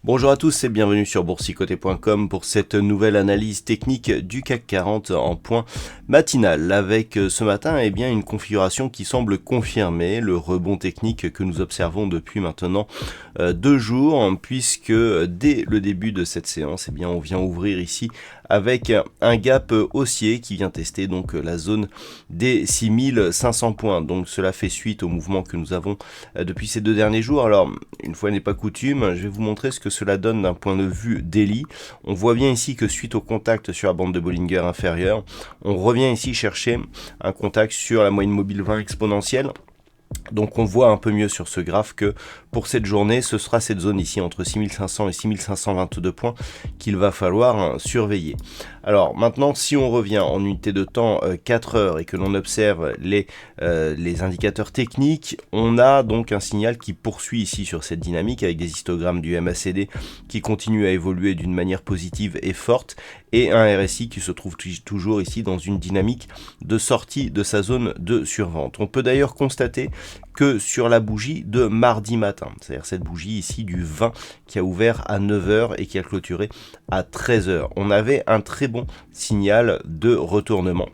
Bonjour à tous et bienvenue sur boursicoté.com pour cette nouvelle analyse technique du CAC 40 en point matinal avec ce matin une configuration qui semble confirmer le rebond technique que nous observons depuis maintenant 2 jours puisque dès le début de cette séance on vient ouvrir ici avec un gap haussier qui vient tester donc la zone des 6500 points. Donc cela fait suite au mouvement que nous avons depuis ces 2 derniers jours. Alors une fois n'est pas coutume, je vais vous montrer ce que cela donne d'un point de vue daily. On voit bien ici que suite au contact sur la bande de Bollinger inférieure, on revient ici chercher un contact sur la moyenne mobile 20 exponentielle. Donc on voit un peu mieux sur ce graphe que pour cette journée, ce sera cette zone ici entre 6500 et 6522 points qu'il va falloir surveiller. Alors maintenant, si on revient en unité de temps 4 heures et que l'on observe les indicateurs techniques, on a donc un signal qui poursuit ici sur cette dynamique avec des histogrammes du MACD qui continuent à évoluer d'une manière positive et forte et un RSI qui se trouve toujours ici dans une dynamique de sortie de sa zone de survente. On peut d'ailleurs constater que sur la bougie de mardi matin, c'est-à-dire cette bougie ici du 20 qui a ouvert à 9h et qui a clôturé à 13h, on avait un très bon signal de retournement.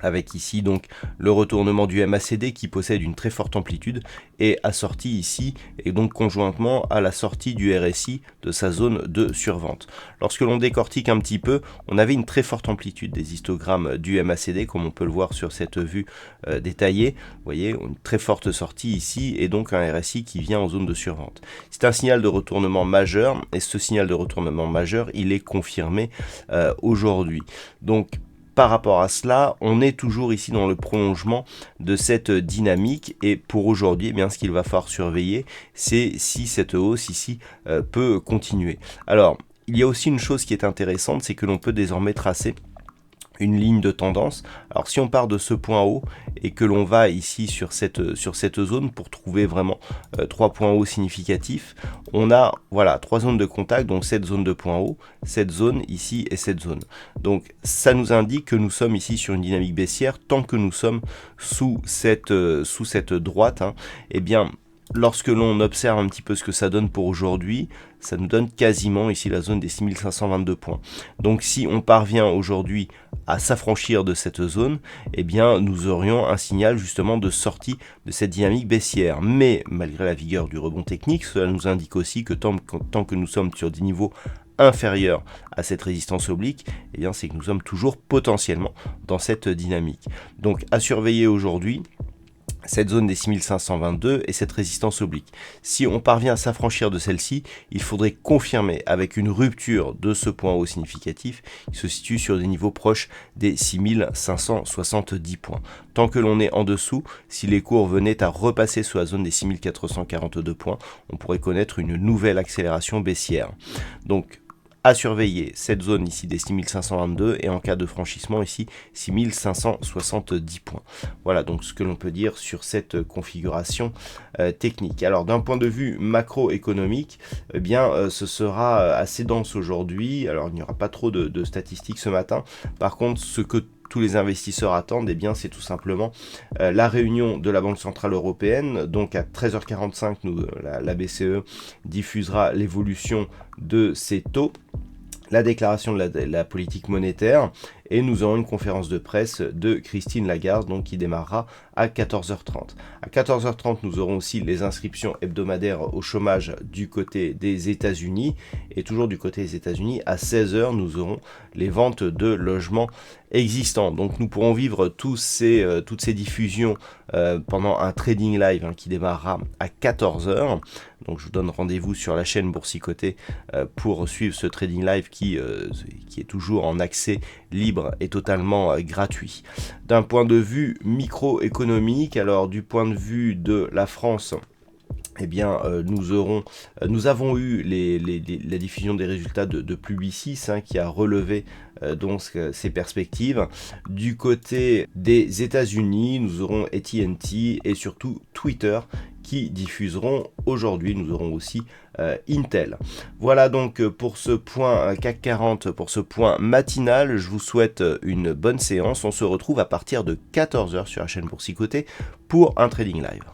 Avec ici donc le retournement du MACD qui possède une très forte amplitude et assorti ici et donc conjointement à la sortie du RSI de sa zone de survente. Lorsque l'on décortique un petit peu, on avait une très forte amplitude des histogrammes du MACD comme on peut le voir sur cette vue détaillée. Vous voyez, une très forte sortie ici et donc un RSI qui vient en zone de survente. C'est un signal de retournement majeur et ce signal de retournement majeur, il est confirmé aujourd'hui. Donc par rapport à cela, on est toujours ici dans le prolongement de cette dynamique et pour aujourd'hui, ce qu'il va falloir surveiller, c'est si cette hausse ici peut continuer. Alors, il y a aussi une chose qui est intéressante, c'est que l'on peut désormais tracer une ligne de tendance. Alors si on part de ce point haut et que l'on va ici sur cette zone pour trouver vraiment 3 points hauts significatifs, on a voilà 3 zones de contact, donc cette zone de point haut, cette zone ici et cette zone. Donc ça nous indique que nous sommes ici sur une dynamique baissière tant que nous sommes sous cette droite, lorsque l'on observe un petit peu ce que ça donne pour aujourd'hui, ça nous donne quasiment ici la zone des 6522 points. Donc si on parvient aujourd'hui à s'affranchir de cette zone, nous aurions un signal justement de sortie de cette dynamique baissière. Mais malgré la vigueur du rebond technique, cela nous indique aussi que tant que nous sommes sur des niveaux inférieurs à cette résistance oblique, c'est que nous sommes toujours potentiellement dans cette dynamique. Donc à surveiller aujourd'hui, cette zone des 6522 et cette résistance oblique. Si on parvient à s'affranchir de celle-ci, il faudrait confirmer avec une rupture de ce point haut significatif qui se situe sur des niveaux proches des 6570 points. Tant que l'on est en dessous, si les cours venaient à repasser sous la zone des 6442 points, on pourrait connaître une nouvelle accélération baissière. Donc, à surveiller cette zone ici des 6522 et en cas de franchissement ici 6570 points. Voilà donc ce que l'on peut dire sur cette configuration technique. Alors d'un point de vue macroéconomique, ce sera assez dense aujourd'hui. Alors il n'y aura pas trop de statistiques ce matin. Par contre, ce que tous les investisseurs attendent, c'est tout simplement la réunion de la Banque Centrale Européenne. Donc à 13h45, la BCE diffusera l'évolution de ses taux, la déclaration de la politique monétaire, et nous aurons une conférence de presse de Christine Lagarde donc, qui démarrera à 14h30. À 14h30, nous aurons aussi les inscriptions hebdomadaires au chômage du côté des États-Unis. Et toujours du côté des États-Unis, à 16h, nous aurons les ventes de logements existants. Donc nous pourrons vivre toutes ces diffusions pendant un trading live qui démarrera à 14h. Donc je vous donne rendez-vous sur la chaîne Boursicoté pour suivre ce trading live qui est toujours en accès libre et totalement gratuit. D'un point de vue microéconomique, alors du point de vue de la France, eh bien, nous avons eu la diffusion des résultats de Publicis, qui a relevé donc ces perspectives. Du côté des États-Unis, nous aurons AT&T et surtout Twitter qui diffuseront aujourd'hui. Nous aurons aussi Intel. Voilà donc pour ce point CAC 40, pour ce point matinal. Je vous souhaite une bonne séance. On se retrouve à partir de 14h sur la chaîne Boursicoté pour un trading live.